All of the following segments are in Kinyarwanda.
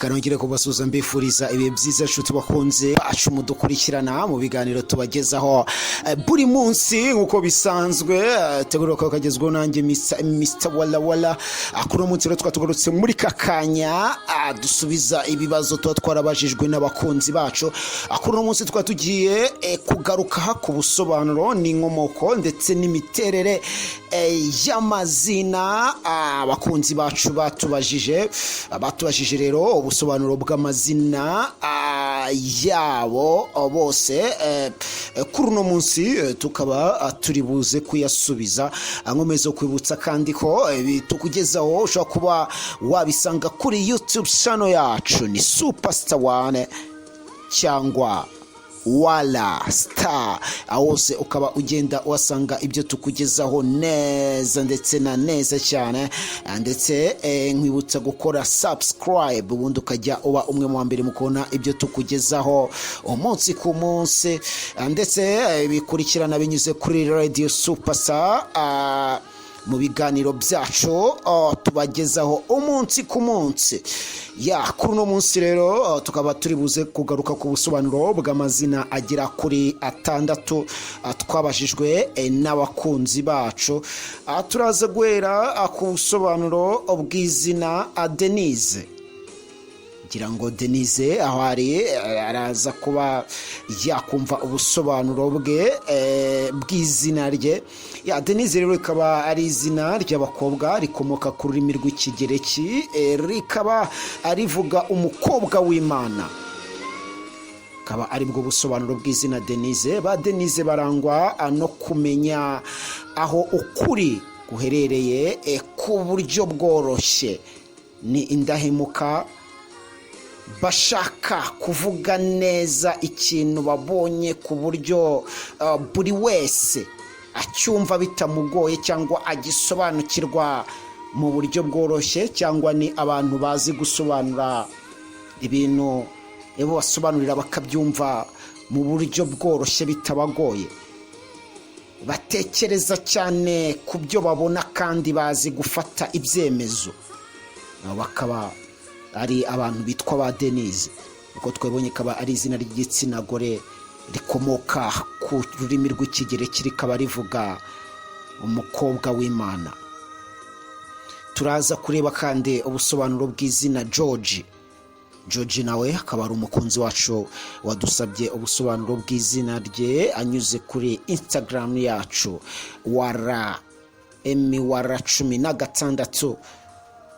Kanongere kubasuza mbifuriza ibihe byiza nshuti bakunze bacu mudukurikirana mu biganiro tubagezaho buri munsi nkuko bisanzwe. Tegura ko kagezweho nanjye Mr Wala akuno munsi rero twatugarutse muri kakanya dusubiza ibibazo tuba twarabajijwe n'abakunzi bacu. Akuno munsi twatugiye kugaruka ku busobanuro n'inkomoko ndetse n'imiterere y'amazina abakunzi bacu batubajije rero ubusobanuro bw'amazina yabo bose. Kuri uno munsi tukaba turi buze kuyasubiza. Nkomeza kwibutsa kandi ko tukugezaho ushobora kuba wabisanga kuri YouTube channel yacu ni Superstar One cyangwa Wala Star, ahose ukaba ugenda wasanga ibyo tukugezaho neza ndetse na neza cyane. Ndetse nkwibutsa gukora subscribe ubundi ukajya uba umwe mu mbere mukona ibyo tukugezaho umunsi ku munsi, ndetse bikurikirana binyuze kuri Radio Superstar mu biganiro byacu tubagezaho umunsi ku munsi. Kuri uno munsi rero tukaba turi buze kugaruka ku busobanuro bw'amazina agera kuri 6 twabajijwe n'abakunzi bacu. Turaza guhera ku busobanuro bw'izina Denise. Ngira ngo Denise aho ari araza kuba yakumva ubusobanuro bw'izina rye. Denise rero ikaba ari izina ry'abakobwa rikomoka ku rurimi rw'ikigereki, rikaba arivuga umukobwa w'Imana. Kaba ari bwo busobanuro bw'izina Denise. Ba Denise barangwa no kumenya aho ukuri guherereye ku buryo bworoshye, ni indahemuka, bashaka kuvuga neza ikintu babonye ku buryo buri wese acyumva bitamugoye cyangwa agisobanukirwa mu buryo bworoshye, cyangwa ni abantu bazi gusobanura ibintu basobanurira bakabyumva mu buryo bworoshye bitabagoye. Batekereza cyane ku byo babona kandi bazi gufata ibyemezo. Bakaba ari abantu bitwa ba Denise. Uko twebonye kaba ari izina ry'igitsina gore rikomoka ku rurimi rw'ikigereki, rikaba rivuga umukobwa w'Imana. Turaza kureba kandi ubusobanuro bw'izina George. George nawe akaba ari umukunzi wacu wadusabye ubusobanuro bw'izina rye anyuze kuri Instagram yacu wara 16.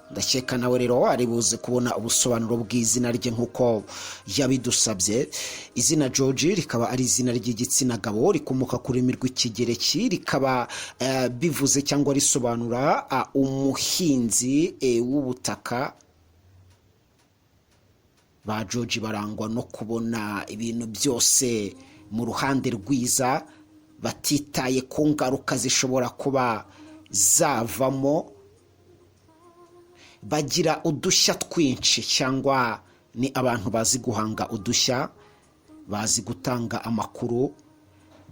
Ndakeka nawe rero ari buze kubona ubusobanuro bw'izina rye nkuko yabidusabye. Izina George rikaba ari izina ry'igitsina gabo rikomoka ku rurimi rw'ikigereki, rikaba bivuze cyangwa risobanura umuhinzi w'ubutaka. Ba George barangwa no kubona ibintu byose mu ruhande rwiza, batitaye ku ngaruka zishobora kuba zavamo. Bagira udushya twinshi, cyangwa ni abantu bazi guhanga udushya, bazi gutanga amakuru,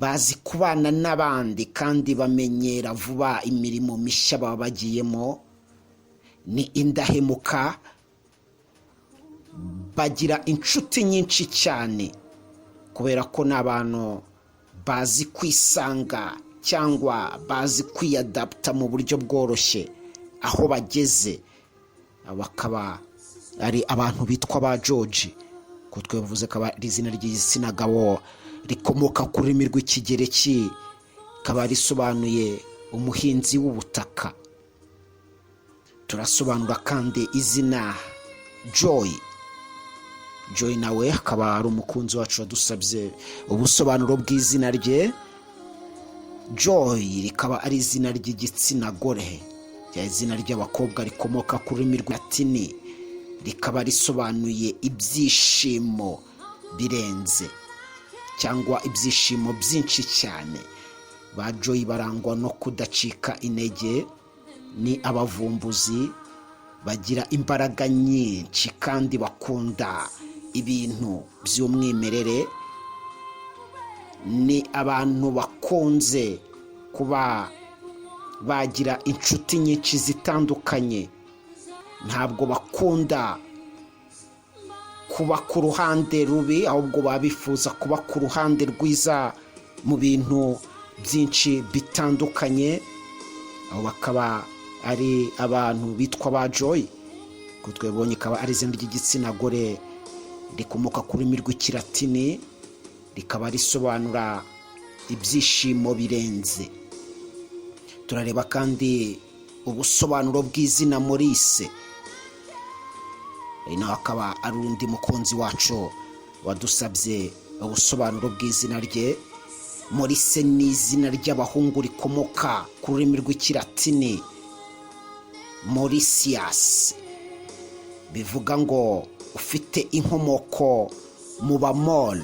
bazi kubana n'abandi kandi bamenyera vuba imirimo mishya baba bagiyemo. Ni indahemuka, bagira inshuti nyinshi cyane kubera ko n'abantu bazi kwisanga cyangwa bazi kwiyadapta mu buryo bworoshye aho bageze. Bakaba ari abantu bitwa ba George, ko twavuze ko ari izina ry'igitsina gabo rikomoka ku rurimi rw'ikigereki, kaba risobanuye umuhinzi w'ubutaka. Turasobanura kandi izina Joy. Joy nawe akaba ari umukunzi wacu wadusabye ubusobanuro bw'izina rye. Joy rikaba ari izina ry'igitsina gore, izina ry'abakobwa rikomoka ku rurimi rw'Ikilatini, rikaba risobanuye ibyishimo birenze cyangwa ibyishimo byinshi cyane. Ba Joy barangwa no kudacika intege, ni abavumbuzi, bagira imbaraga nyinshi kandi bakunda ibintu by'umwimerere. Ni abantu bakunze kuba bagira inshuti nyinshi zitandukanye. Ntabwo bakunda kuba ku ruhande rubi, ahubwo baba bifuza kuba ku ruhande rwiza mu bintu byinshi bitandukanye. Abo bakaba ari abantu bitwa ba Joy, ko twebonye ikaba ari izina ry'igitsina gore rikomoka ku rurimi rw'ikilatini, rikaba risobanura ibyishimo birenze. Turareba kandi ubusobanuro bw'izina Maurice. Nawe akaba ari undi mukunzi wacu wadusabye ubusobanuro bw'izina rye. Maurice ni izina ry'abahungu rikomoka ku rurimi rw'ikilatini Mauritius, bivuga ngo ufite inkomoko mu Bamol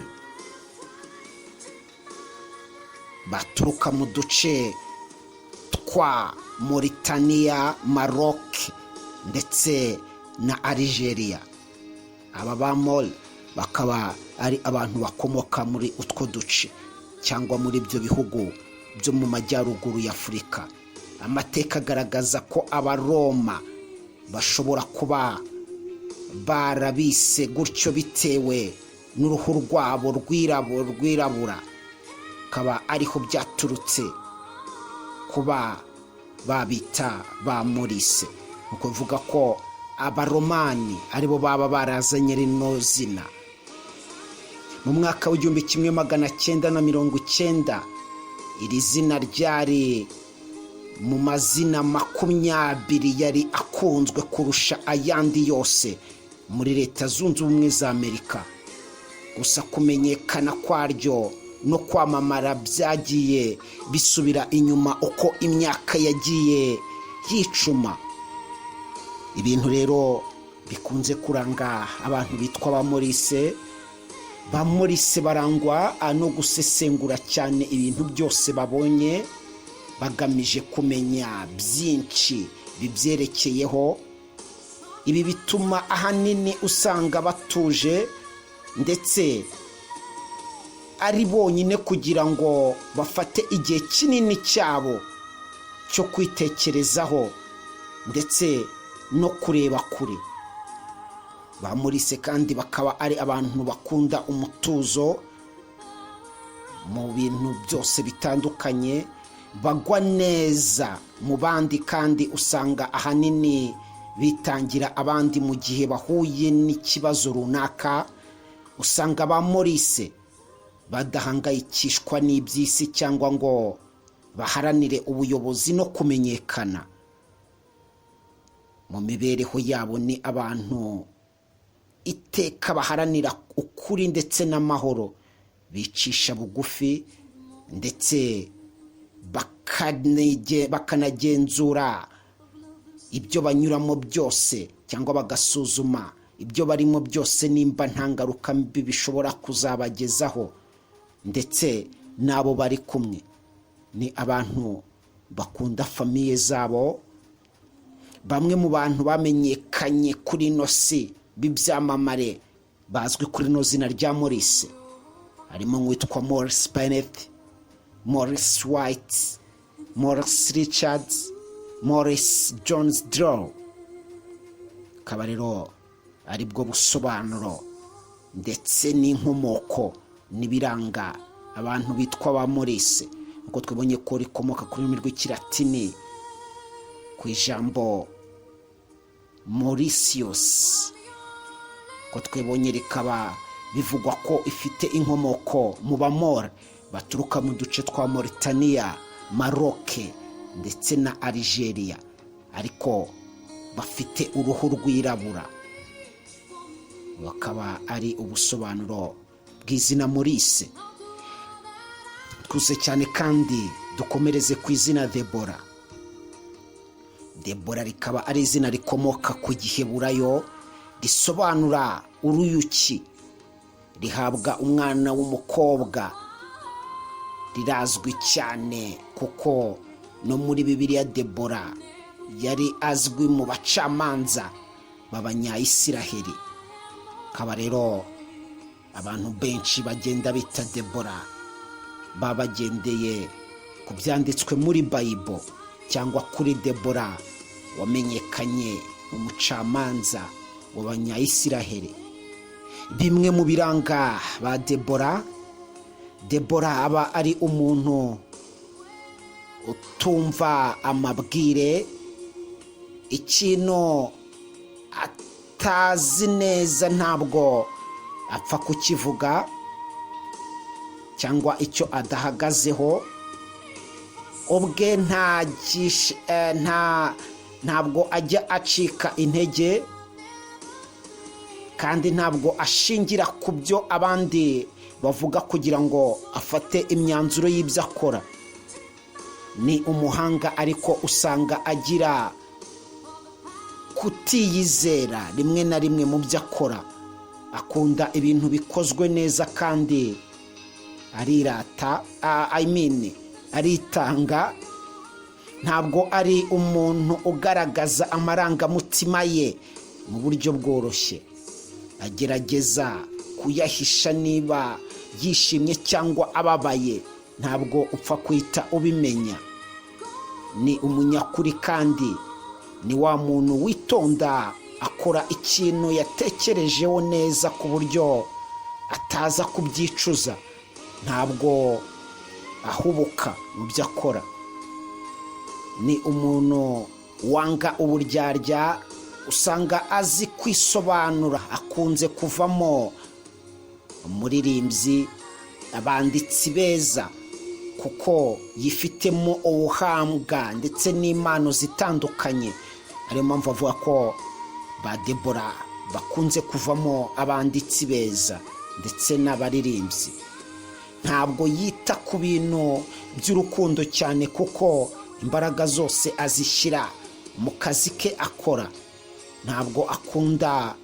baturuka mu duce twa Mauritania, Maroc ndetse na Algeria. Aba Bamol bakaba ari abantu bakomoka muri utwo duce cyangwa muri ibyo bihugu byo mu majyaruguru y'Afurika. Amateka agaragaza ko Abaroma bashobora kuba barabise gutyo bitewe n'uruhu rwabo rwirabura, akaba ariho byaturutse kuba babita ba Maurice. Ni ukuvuga ko Abaromani aribo baba barazanye rino zina. Mu mwaka w'1990 iri zina ryari mu mazina 20 yari akunzwe kurusha ayandi yose muri Leta Zunze Ubumwe za Amerika. Gusa kumenyekana kwaryo no kwamamara byagiye bisubira inyuma uko imyaka yagiye yicuma. Ibintu rero bikunze kuranga abantu bitwa ba Maurice. Ba Maurice barangwa no gusesengura cyane ibintu byose babonye, bagamije kumenya byinshi bibyerekeyeho. Ibi bituma ahanini usanga batuje ndetse ari bonyine kugira ngo bafate igihe kinini cyabo cyo kwitekerezaho ndetse no kureba kure. Ba Maurice kandi bakaba ari abantu bakunda umutuzo mu bintu byose bitandukanye, bagwa neza mu bandi kandi usanga ahanini bitangira abandi mu gihe bahuye n'ikibazo runaka. Usanga ba Maurice badahangayikishwa n'iby'isi cyangwa ngo baharanire ubuyobozi no kumenyekana. Mu mibereho yabo ni abantu iteka baharanira ukuri ndetse n'amahoro, bicisha bugufi ndetse bakanagenzura ibyo banyuramo byose cyangwa bagasuzuma ibyo barimo byose nimba nta ngaruka mbi bishobora kuzabagezaho ndetse n'abo bari kumwe. Ni abantu bakunda famiye zabo. Bamwe mu bantu bamenyekanye kuri ino si b'ibyamamare bazwi kuri ino zina rya Maurice harimo nk'uwitwa Maurice Bennett, Maurice White, Maurice Richards, Maurice Jones Drew. Akaba rero ari bwo busobanuro ndetse n'inkomoko n'ibiranga abantu bitwa ba Maurice, uko twabonye ko rikomoka ku rurimi rw'ikilatini ku ijambo Mauritius, ko twebonye rikaba bivugwa ko ifite inkomoko mu Bamor baturuka mu duce twa Mauritania, Maroc ndetse na Algeria, ariko bafite uruhu rwirabura. Bakaba ari ubusobanuro bw'izina Maurice. Twuze cyane kandi dukomereze ku izina Deborah. Deborah rikaba ari izina rikomoka ku Giheburayo risobanura uruyuki, rihabwa umwana w'umukobwa. Rirazwi cyane kuko no muri Bibiliya Deborah yari azwi mu bacamanza b'Abanyayisiraheli. Kaba rero abantu benshi bagenda bita Deborah babagendeye ku byanditswe muri Bible cyangwa kuri Deborah wamenyekanye umucamanza w'Abanyayisiraheli. bimwe mu biranga ba Debora aba ari umuntu utumva amabwire, ikintu atazi neza ntabwo apfa kukivuga, cyangwa icyo adahagazeho ubwe ntabwo ajya acika intege, kandi ntabwo ashingira ku byo abandi bavuga kugira ngo afate imyanzuro y'ibyo akora. Ni umuhanga ariko usanga agira kutiyizera rimwe na rimwe mu byo akora. Akunda ibintu bikozwe neza kandi aritanga. Ntabwo ari umuntu ugaragaza amarangamutima ye mu buryo bworoshye. Agerageza kuyahisha niba yishimye cyangwa ababaye, ntabwo upfa kwita ubimenya. Ni umunyakuri kandi ni wa muntu witonda, akora ikintu yatekerejeho neza ku buryo ataza kubyicuza. Ntabwo ahubuka mu byo akora. Ni umuntu wanga uburyarya, usanga azi kwisobanura. Akunze kuvamo umuririmbyi, abanditsi beza, kuko yifitemo ubuhanga ndetse n'impano zitandukanye. Ariyo mpamvu avuga ko ba Debora bakunze kuvamo abanditsi beza ndetse n'abaririmbyi. Ntabwo yita ku bintu by'urukundo cyane, kuko imbaraga zose azishyira mu kazi ke akora. Ntabwo akunda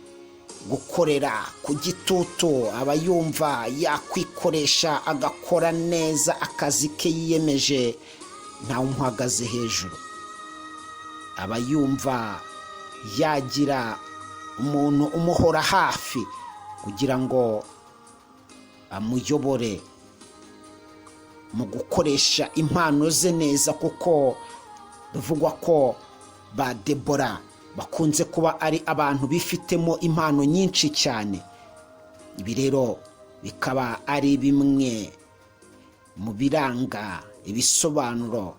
gukorera ku gitutu. Aba yumva yakwikoresha agakora neza akazi ke yiyemeje, ntawe umuhagaze hejuru. Aba yumva yagira umuntu umuhora hafi kugira ngo amuyobore mu gukoresha impano ze neza, kuko bivugwa ko ba Debora bakunze kuba ari abantu bifitemo impano nyinshi cyane. Ibi rero bikaba ari bimwe mu biranga ibisobanuro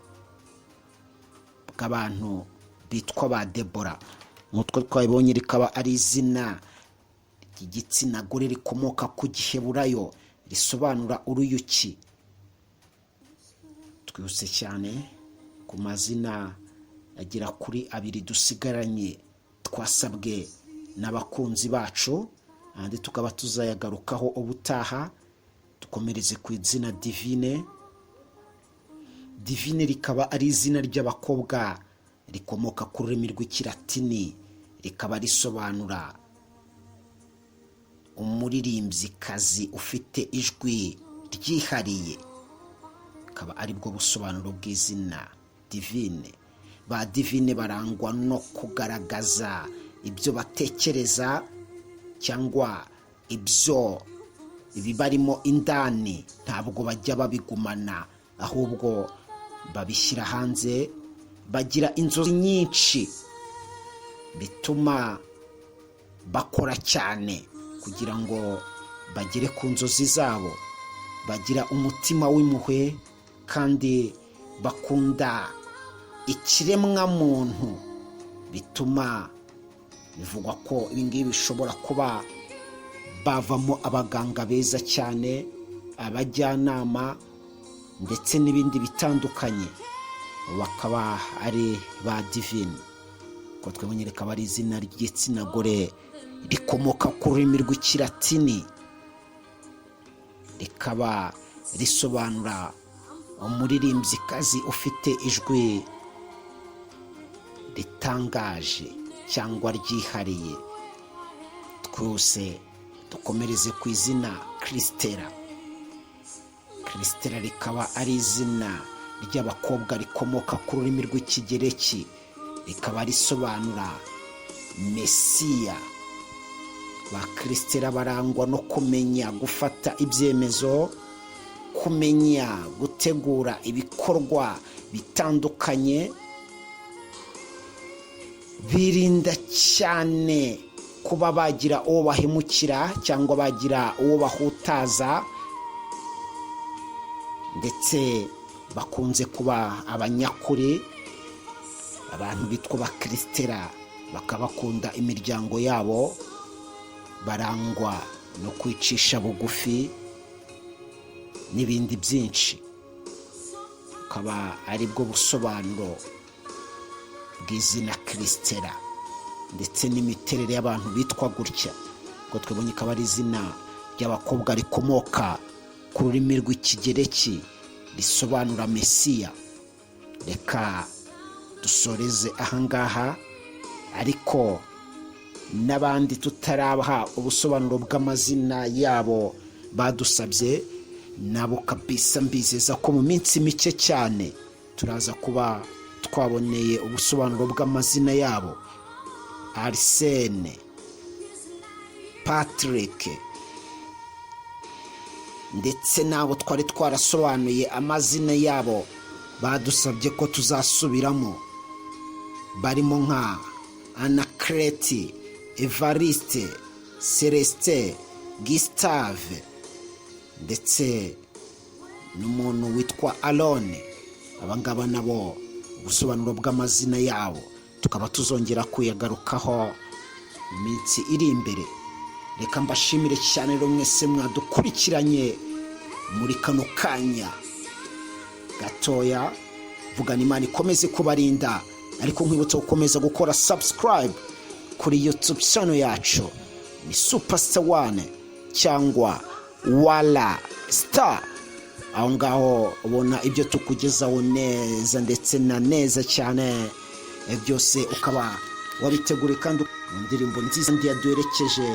bw'abantu bitwa ba Debora. Nk'uko twabibonye, rikaba ari izina ry'igitsina gore rikomoka ku giheburayo risobanura uruyuki. Twihuse cyane ku mazina agera kuri 2 dusigaranye twasabwe n'abakunzi bacu, kandi tukaba tuzayagarukaho ubutaha. Dukomereze ku izina Divine. Divine rikaba ari izina ry'abakobwa rikomoka ku rurimi rw'Ikilatini, rikaba risobanura umuririmbyikazi ufite ijwi ryihariye. Akaba ari bwo busobanuro bw'izina Divine. Ba Divine barangwa no kugaragaza ibyo batekereza cyangwa ibyo bibarimo indani. Ntabwo bajya babigumana, ahubwo babishyira hanze. Bagira inzozi nyinshi, bituma bakora cyane kugira ngo bagere ku nzozi zabo. Bagira umutima w'impuhwe kandi bakunda ikiremwa muntu, bituma bivugwa ko ibingibi bishobora kuba bavamo abaganga beza cyane, abajyanama ndetse n'ibindi bitandukanye. Bakaba ari ba Divine. Ko twebonye rikaba ari izina ry'igitsina gore rikomoka ku rurimi rw'Ikilatini, rikaba risobanura umuririmbyikazi ufite ijwi ritangaje cyangwa ryihariye. Twose dukomereze ku izina Kristera. Kristera rikaba ari izina ry'abakobwa rikomoka ku rurimi rw'Ikigereki, rikaba risobanura Mesiya. Ba Kristera barangwa no kumenya gufata ibyemezo, kumenya gutegura ibikorwa bitandukanye, birinda cyane kuba bagira uwo bahemukira cyangwa bagira uwo bahutaza, ndetse bakunze kuba abanyakuri, abantu bitwa abakristo bakabakunda imiryango yabo, barangwa no kwicisha bugufi n'ibindi byinshi. Ukaba ari bwo busobanuro bw'izina Kristera ndetse n'imiterere y'abantu bitwa gutya, ko twebonye ko ari izina ry'abakobwa rikomoka ku rurimi rw'ikigereki risobanura Mesiya. Reka dusoreze ahangaha, ariko n'abandi tutarabaha ubusobanuro bw'amazina yabo badusabye, nabo kabisa mbizeza ko mu minsi mike cyane turaza kuba twaboneye ubusobanuro bw'amazina yabo. Arsene, Patrick, ndetse nabo twari twarasobanuye amazina yabo badusabye ko tuzasubiramo, barimo nka Anacrete, Evariste, Celestin, Gustave, ndetse n'umuntu witwa Alone. Abangaba nabo ubusobanuro bw'amazina yabo tukaba tuzongera kuyagarukaho iminsi iri imbere. Reka mbashimire cyane rero mwese mwadukurikiranye muri kano kanya gatoya. Vugana Imana ikomeze kubarinda, ariko nkwibutsa gukomeza gukora subscribe kuri YouTube channel yacu, ni Superstar One cyangwa Wala Star. Aho ngaho ubona ibyo tukugezaho neza ndetse na neza cyane, byose ukaba wabitegure kandi mu ndirimbo nziza ndiyaduherekeje